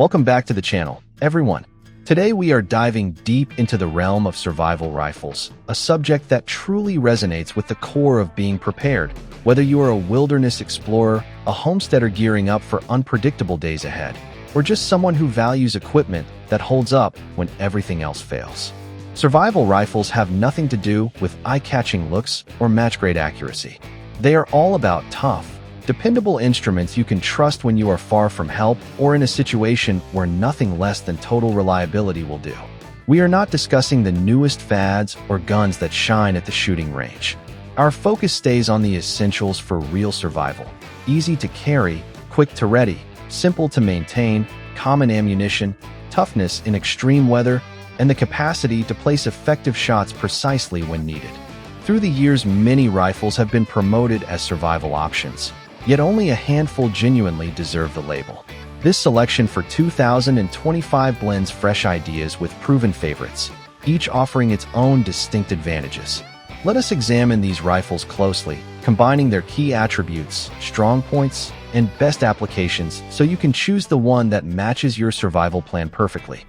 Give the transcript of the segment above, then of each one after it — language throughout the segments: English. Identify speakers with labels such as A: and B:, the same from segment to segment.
A: Welcome back to the channel, everyone. Today we are diving deep into the realm of survival rifles, a subject that truly resonates with the core of being prepared. Whether you are a wilderness explorer, a homesteader gearing up for unpredictable days ahead, or just someone who values equipment that holds up when everything else fails. Survival rifles have nothing to do with eye-catching looks or match-grade accuracy. They are all about tough, dependable instruments you can trust when you are far from help or in a situation where nothing less than total reliability will do. We are not discussing the newest fads or guns that shine at the shooting range. Our focus stays on the essentials for real survival: easy to carry, quick to ready, simple to maintain, common ammunition, toughness in extreme weather, and the capacity to place effective shots precisely when needed. Through the years, many rifles have been promoted as survival options, yet only a handful genuinely deserve the label. This selection for 2025 blends fresh ideas with proven favorites, each offering its own distinct advantages. Let us examine these rifles closely, combining their key attributes, strong points, and best applications so you can choose the one that matches your survival plan perfectly.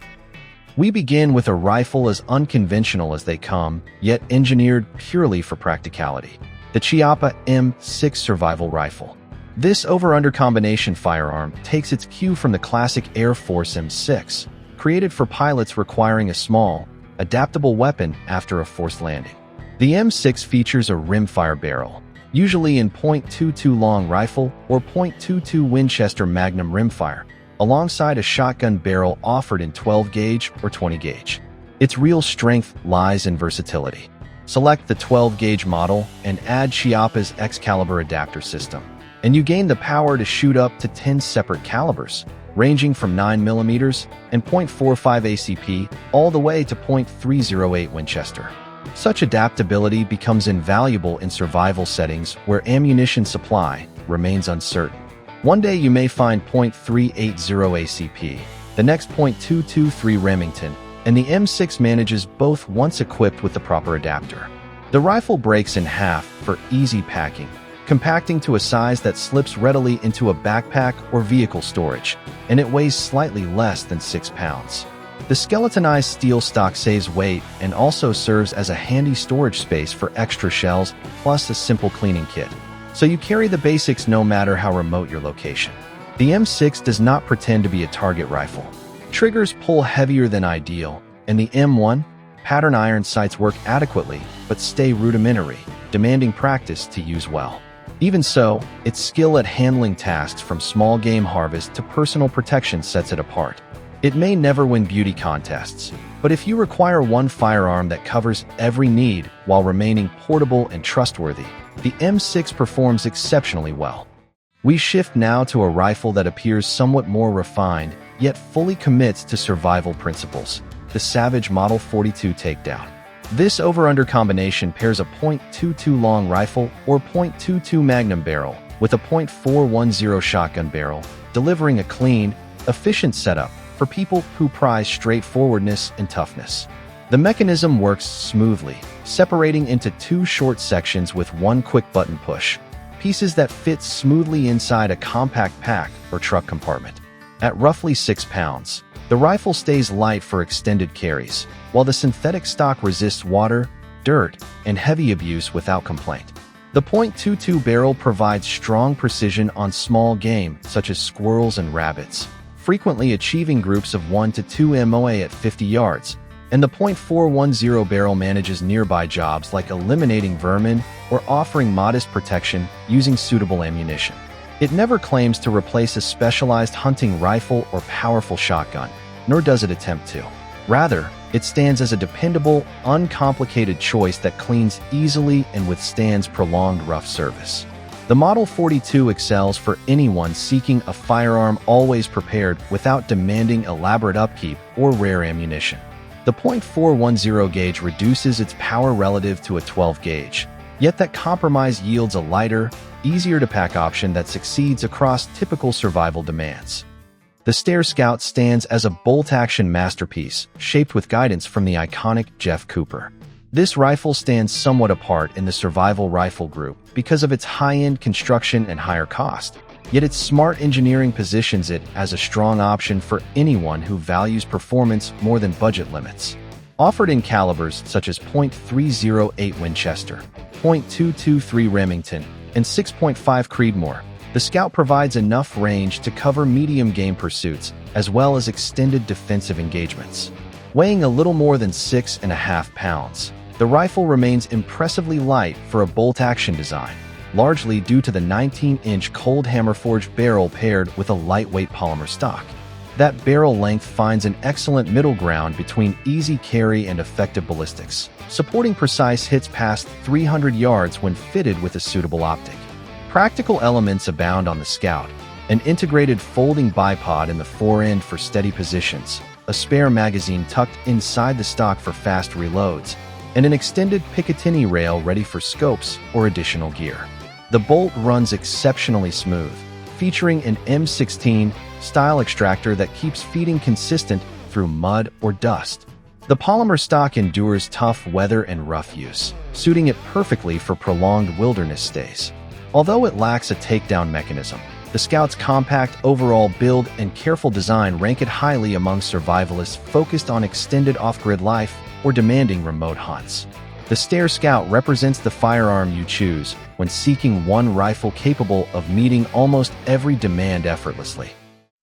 A: We begin with a rifle as unconventional as they come, yet engineered purely for practicality: the Chiappa M6 Survival Rifle. This over-under combination firearm takes its cue from the classic Air Force M6, created for pilots requiring a small, adaptable weapon after a forced landing. The M6 features a rimfire barrel, usually in .22 long rifle or .22 Winchester Magnum rimfire, alongside a shotgun barrel offered in 12-gauge or 20-gauge. Its real strength lies in versatility. Select the 12-gauge model and add Chiappa's Excalibur adapter system, and you gain the power to shoot up to 10 separate calibers, ranging from 9mm and .45 ACP all the way to .308 Winchester. Such adaptability becomes invaluable in survival settings where ammunition supply remains uncertain. One day you may find .380 ACP, the next .223 Remington, and the M6 manages both once equipped with the proper adapter. The rifle breaks in half for easy packing, compacting to a size that slips readily into a backpack or vehicle storage, and it weighs slightly less than 6 pounds. The skeletonized steel stock saves weight and also serves as a handy storage space for extra shells plus a simple cleaning kit, so you carry the basics no matter how remote your location. The M6 does not pretend to be a target rifle. Triggers pull heavier than ideal, and the M1 pattern iron sights work adequately but stay rudimentary, demanding practice to use well. Even so, its skill at handling tasks from small game harvest to personal protection sets it apart. It may never win beauty contests, but if you require one firearm that covers every need while remaining portable and trustworthy, the M6 performs exceptionally well. We shift now to a rifle that appears somewhat more refined, yet fully commits to survival principles: the Savage Model 42 Takedown. This over-under combination pairs a .22 long rifle or .22 Magnum barrel with a .410 shotgun barrel, delivering a clean, efficient setup for people who prize straightforwardness and toughness. The mechanism works smoothly, separating into two short sections with one quick button push, pieces that fit smoothly inside a compact pack or truck compartment. At roughly 6 pounds, the rifle stays light for extended carries, while the synthetic stock resists water, dirt, and heavy abuse without complaint. The .22 barrel provides strong precision on small game such as squirrels and rabbits, frequently achieving groups of 1 to 2 MOA at 50 yards, and the .410 barrel manages nearby jobs like eliminating vermin or offering modest protection using suitable ammunition. It never claims to replace a specialized hunting rifle or powerful shotgun, nor does it attempt to. Rather, it stands as a dependable, uncomplicated choice that cleans easily and withstands prolonged rough service. The Model 42 excels for anyone seeking a firearm always prepared without demanding elaborate upkeep or rare ammunition. The .410 gauge reduces its power relative to a 12 gauge, yet that compromise yields a lighter, easier-to-pack option that succeeds across typical survival demands. The Stare Scout stands as a bolt-action masterpiece, shaped with guidance from the iconic Jeff Cooper. This rifle stands somewhat apart in the survival rifle group because of its high-end construction and higher cost. Yet its smart engineering positions it as a strong option for anyone who values performance more than budget limits. Offered in calibers such as .308 Winchester, .223 Remington, and 6.5 Creedmoor, the Scout provides enough range to cover medium game pursuits as well as extended defensive engagements. Weighing a little more than 6.5 pounds, the rifle remains impressively light for a bolt-action design, largely due to the 19-inch cold hammer-forged barrel paired with a lightweight polymer stock. That barrel length finds an excellent middle ground between easy carry and effective ballistics, supporting precise hits past 300 yards when fitted with a suitable optic. Practical elements abound on the Scout: an integrated folding bipod in the fore-end for steady positions, a spare magazine tucked inside the stock for fast reloads, and an extended Picatinny rail ready for scopes or additional gear. The bolt runs exceptionally smooth, featuring an M16 style extractor that keeps feeding consistent through mud or dust. The polymer stock endures tough weather and rough use, suiting it perfectly for prolonged wilderness stays. Although it lacks a takedown mechanism, the Scout's compact overall build and careful design rank it highly among survivalists focused on extended off-grid life or demanding remote hunts. The Steyr Scout represents the firearm you choose when seeking one rifle capable of meeting almost every demand effortlessly.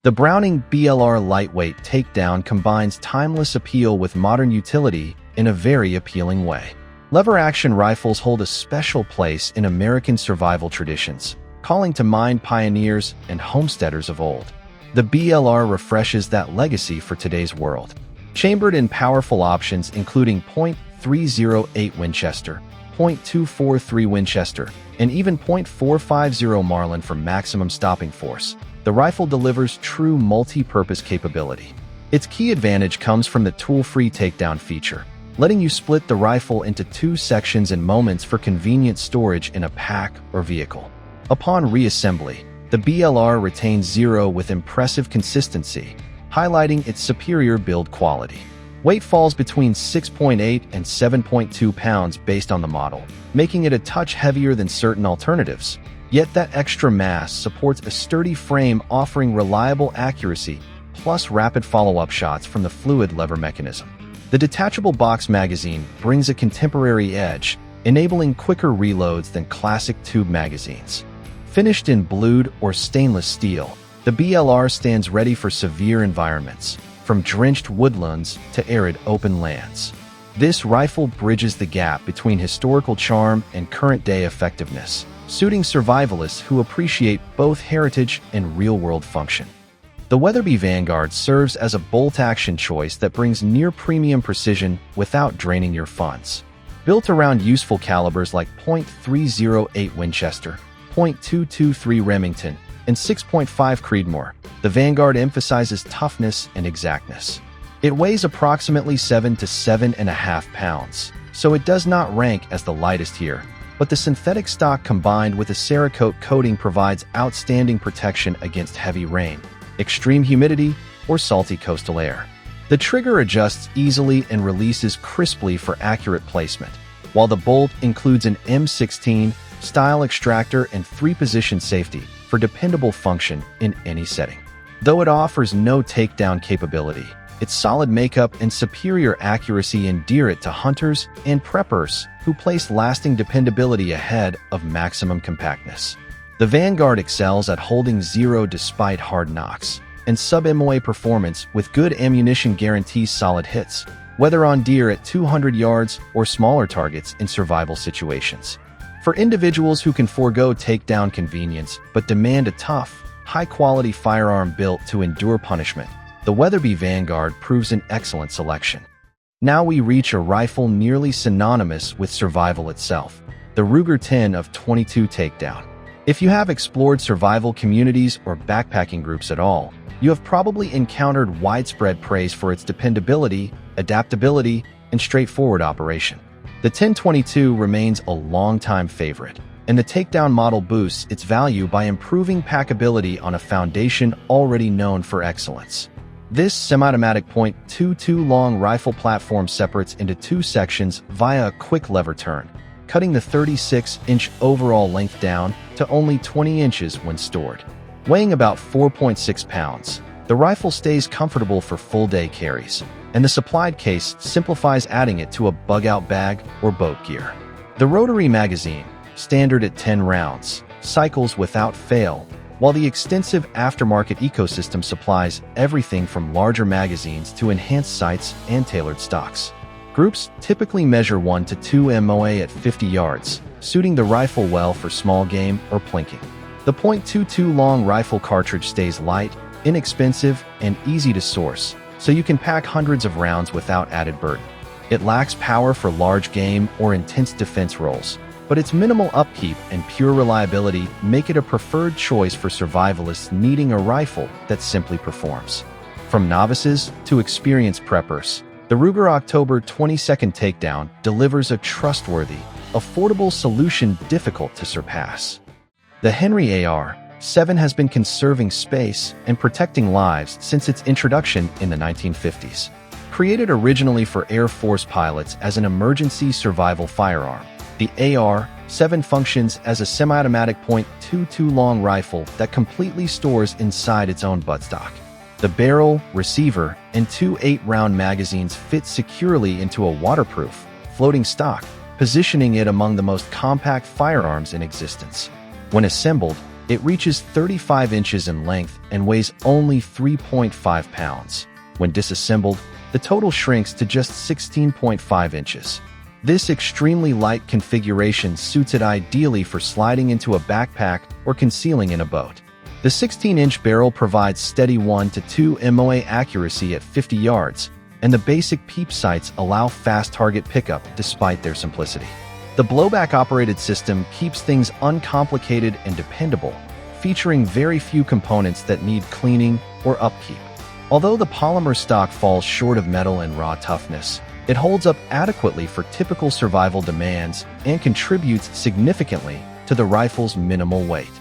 A: The Browning BLR Lightweight Takedown combines timeless appeal with modern utility in a very appealing way. Lever-action rifles hold a special place in American survival traditions, calling to mind pioneers and homesteaders of old. The BLR refreshes that legacy for today's world. Chambered in powerful options including .308 Winchester, .243 Winchester, and even .450 Marlin for maximum stopping force, the rifle delivers true multi-purpose capability. Its key advantage comes from the tool-free takedown feature, letting you split the rifle into two sections in moments for convenient storage in a pack or vehicle. Upon reassembly, the BLR retains zero with impressive consistency, highlighting its superior build quality. Weight falls between 6.8 and 7.2 pounds based on the model, making it a touch heavier than certain alternatives. Yet that extra mass supports a sturdy frame offering reliable accuracy, plus rapid follow-up shots from the fluid lever mechanism. The detachable box magazine brings a contemporary edge, enabling quicker reloads than classic tube magazines. Finished in blued or stainless steel, the BLR stands ready for severe environments, from drenched woodlands to arid open lands. This rifle bridges the gap between historical charm and current-day effectiveness, suiting survivalists who appreciate both heritage and real-world function. The Weatherby Vanguard serves as a bolt-action choice that brings near-premium precision without draining your funds. Built around useful calibers like .308 Winchester, .223 Remington, and 6.5 Creedmoor, the Vanguard emphasizes toughness and exactness. It weighs approximately 7 to 7.5 pounds, so it does not rank as the lightest here, but the synthetic stock combined with a Cerakote coating provides outstanding protection against heavy rain, extreme humidity, or salty coastal air. The trigger adjusts easily and releases crisply for accurate placement, while the bolt includes an M16 style extractor and 3-position safety for dependable function in any setting. Though it offers no takedown capability, its solid makeup and superior accuracy endear it to hunters and preppers who place lasting dependability ahead of maximum compactness. The Vanguard excels at holding zero despite hard knocks, and sub-MOA performance with good ammunition guarantees solid hits, whether on deer at 200 yards or smaller targets in survival situations. For individuals who can forego takedown convenience but demand a tough, high-quality firearm built to endure punishment, the Weatherby Vanguard proves an excellent selection. Now we reach a rifle nearly synonymous with survival itself, the Ruger 10 of 22 Takedown. If you have explored survival communities or backpacking groups at all, you have probably encountered widespread praise for its dependability, adaptability, and straightforward operation. The 1022 remains a longtime favorite, and the Takedown model boosts its value by improving packability on a foundation already known for excellence. This semi-automatic .22 long rifle platform separates into two sections via a quick lever turn, cutting the 36-inch overall length down to only 20 inches when stored. Weighing about 4.6 pounds, the rifle stays comfortable for full-day carries, and the supplied case simplifies adding it to a bug-out bag or boat gear. The rotary magazine, standard at 10 rounds, cycles without fail, while the extensive aftermarket ecosystem supplies everything from larger magazines to enhanced sights and tailored stocks. Groups typically measure 1 to 2 MOA at 50 yards, suiting the rifle well for small game or plinking. The .22 long rifle cartridge stays light, inexpensive, and easy to source, so you can pack hundreds of rounds without added burden. It lacks power for large game or intense defense roles, but its minimal upkeep and pure reliability make it a preferred choice for survivalists needing a rifle that simply performs. From novices to experienced preppers, the Ruger October 22nd Takedown delivers a trustworthy, affordable solution difficult to surpass. The Henry AR-7 has been conserving space and protecting lives since its introduction in the 1950s. Created originally for Air Force pilots as an emergency survival firearm, the AR-7 functions as a semi-automatic .22 long rifle that completely stores inside its own buttstock. The barrel, receiver, and 2 8-round magazines fit securely into a waterproof, floating stock, positioning it among the most compact firearms in existence. When assembled, it reaches 35 inches in length and weighs only 3.5 pounds. When disassembled, the total shrinks to just 16.5 inches. This extremely light configuration suits it ideally for sliding into a backpack or concealing in a boat. The 16-inch barrel provides steady 1 to 2 MOA accuracy at 50 yards, and the basic peep sights allow fast target pickup despite their simplicity. The blowback-operated system keeps things uncomplicated and dependable, featuring very few components that need cleaning or upkeep. Although the polymer stock falls short of metal and raw toughness, it holds up adequately for typical survival demands and contributes significantly to the rifle's minimal weight.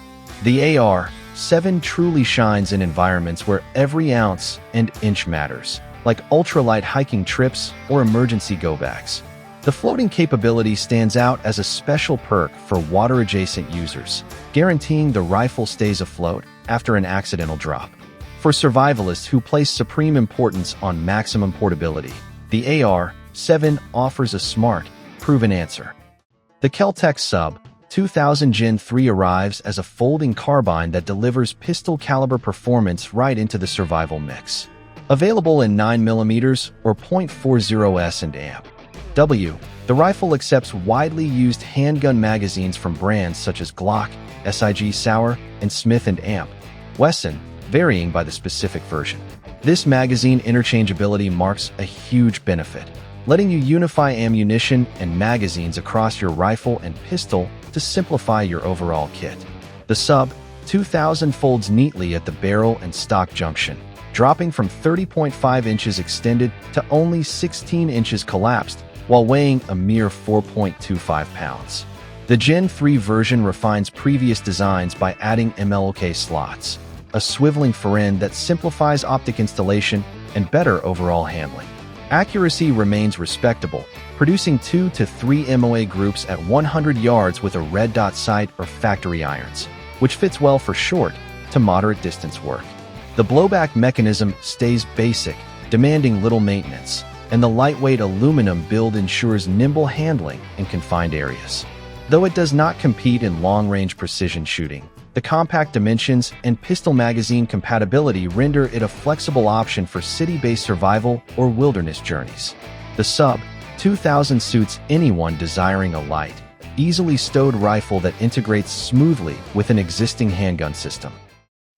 A: The AR-7 truly shines in environments where every ounce and inch matters, like ultralight hiking trips or emergency go-backs. The floating capability stands out as a special perk for water-adjacent users, guaranteeing the rifle stays afloat after an accidental drop. For survivalists who place supreme importance on maximum portability, the AR-7 offers a smart, proven answer. The Kel-Tec Sub 2000 Gen 3 arrives as a folding carbine that delivers pistol-caliber performance right into the survival mix. Available in 9mm or .40s and amp. The rifle accepts widely used handgun magazines from brands such as Glock, SIG Sauer, and Smith & Amp, Wesson, varying by the specific version. This magazine interchangeability marks a huge benefit, letting you unify ammunition and magazines across your rifle and pistol to simplify your overall kit. The Sub 2000 folds neatly at the barrel and stock junction, dropping from 30.5 inches extended to only 16 inches collapsed, while weighing a mere 4.25 pounds. The Gen 3 version refines previous designs by adding MLK slots, a swiveling fore-end that simplifies optic installation and better overall handling. Accuracy remains respectable, producing 2 to 3 MOA groups at 100 yards with a red dot sight or factory irons, which fits well for short to moderate distance work. The blowback mechanism stays basic, demanding little maintenance, and the lightweight aluminum build ensures nimble handling in confined areas. Though it does not compete in long-range precision shooting, the compact dimensions and pistol magazine compatibility render it a flexible option for city-based survival or wilderness journeys. The Sub 2000 suits anyone desiring a light, easily stowed rifle that integrates smoothly with an existing handgun system.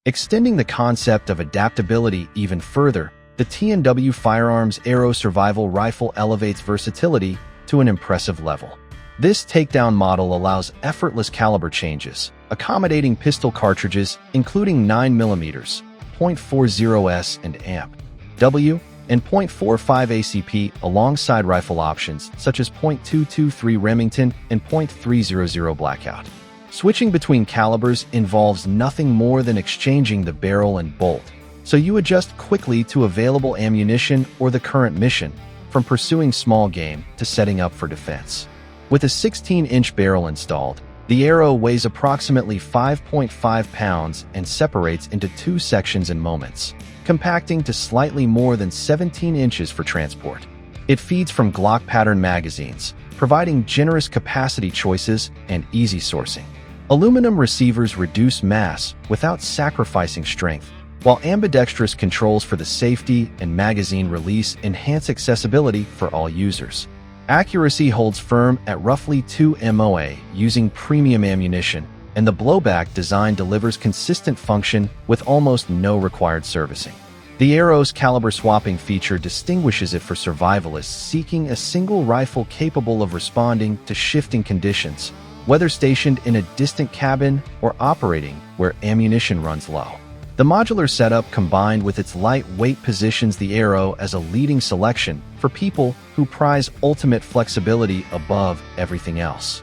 A: Extending the concept of adaptability even further, the T&W Firearms Aero Survival Rifle elevates versatility to an impressive level. This takedown model allows effortless caliber changes, accommodating pistol cartridges including 9mm, .40s and amp, W, and .45 ACP alongside rifle options such as .223 Remington and .300 Blackout. Switching between calibers involves nothing more than exchanging the barrel and bolt, so you adjust quickly to available ammunition or the current mission, from pursuing small game to setting up for defense. With a 16-inch barrel installed, The arrow weighs approximately 5.5 pounds and separates into two sections in moments, compacting to slightly more than 17 inches for transport. It feeds from Glock pattern magazines, providing generous capacity choices and easy sourcing. Aluminum receivers reduce mass without sacrificing strength, while ambidextrous controls for the safety and magazine release enhance accessibility for all users. Accuracy holds firm at roughly 2 MOA using premium ammunition, and the blowback design delivers consistent function with almost no required servicing. The arrow's caliber swapping feature distinguishes it for survivalists seeking a single rifle capable of responding to shifting conditions, whether stationed in a distant cabin or operating where ammunition runs low. The modular setup combined with its lightweight positions the arrow as a leading selection for people who prize ultimate flexibility above everything else.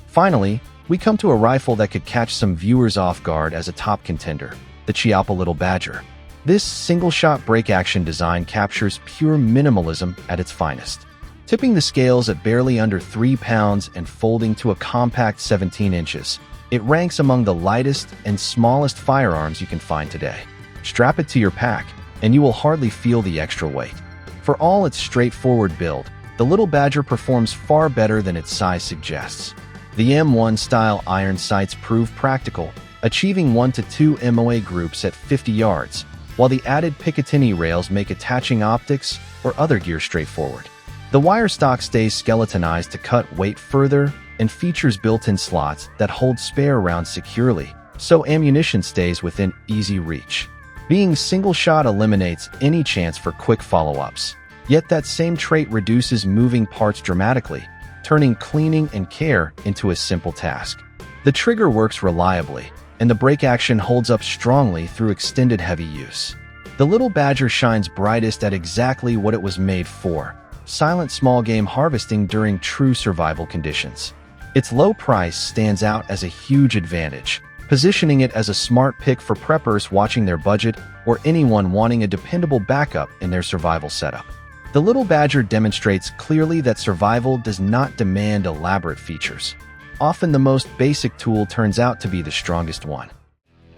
A: Finally, we come to a rifle that could catch some viewers off guard as a top contender, the Chiappa Little Badger. This single-shot break-action design captures pure minimalism at its finest. Tipping the scales at barely under 3 pounds and folding to a compact 17 inches, it ranks among the lightest and smallest firearms you can find today. Strap it to your pack, and you will hardly feel the extra weight. For all its straightforward build, the Little Badger performs far better than its size suggests. The M1-style iron sights prove practical, achieving 1 to 2 MOA groups at 50 yards, while the added Picatinny rails make attaching optics or other gear straightforward. The wire stock stays skeletonized to cut weight further and features built-in slots that hold spare rounds securely, so ammunition stays within easy reach. Being single-shot eliminates any chance for quick follow-ups, yet that same trait reduces moving parts dramatically, turning cleaning and care into a simple task. The trigger works reliably, and the break action holds up strongly through extended heavy use. The Little Badger shines brightest at exactly what it was made for: silent small game harvesting during true survival conditions. Its low price stands out as a huge advantage, positioning it as a smart pick for preppers watching their budget or anyone wanting a dependable backup in their survival setup. The Little Badger demonstrates clearly that survival does not demand elaborate features. Often the most basic tool turns out to be the strongest one.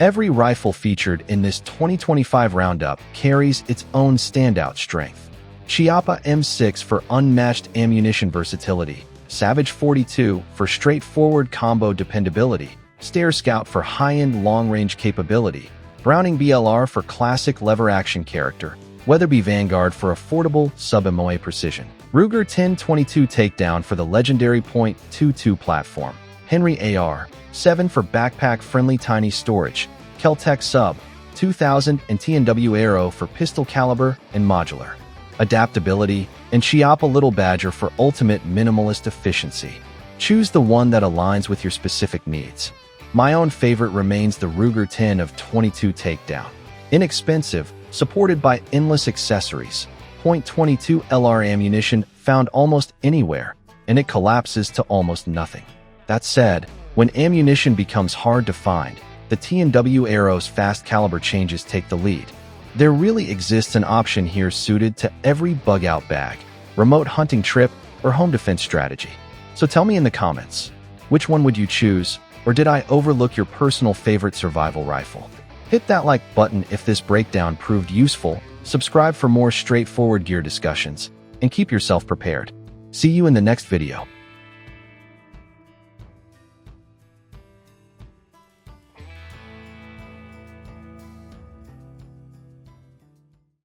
A: Every rifle featured in this 2025 roundup carries its own standout strength. Chiappa M6 for unmatched ammunition versatility, Savage 42 for straightforward combo dependability, Stare Scout for high-end long-range capability, Browning BLR for classic lever-action character, Weatherby Vanguard for affordable sub-MOA precision, Ruger 1022 Takedown for the legendary .22 platform, Henry AR-7 for backpack-friendly tiny storage, Kel-Tec Sub 2000 and TNW Arrow for pistol caliber and modular adaptability, and Chiappa Little Badger for ultimate minimalist efficiency. Choose the one that aligns with your specific needs. My own favorite remains the Ruger 1022 Takedown. Inexpensive, supported by endless accessories, .22 LR ammunition found almost anywhere, and it collapses to almost nothing. That said, when ammunition becomes hard to find, the TNW Arrow's fast caliber changes take the lead. There really exists an option here suited to every bug-out bag, remote hunting trip, or home defense strategy. So tell me in the comments, which one would you choose, or did I overlook your personal favorite survival rifle? Hit that like button if this breakdown proved useful, subscribe for more straightforward gear discussions, and keep yourself prepared. See you in the next video.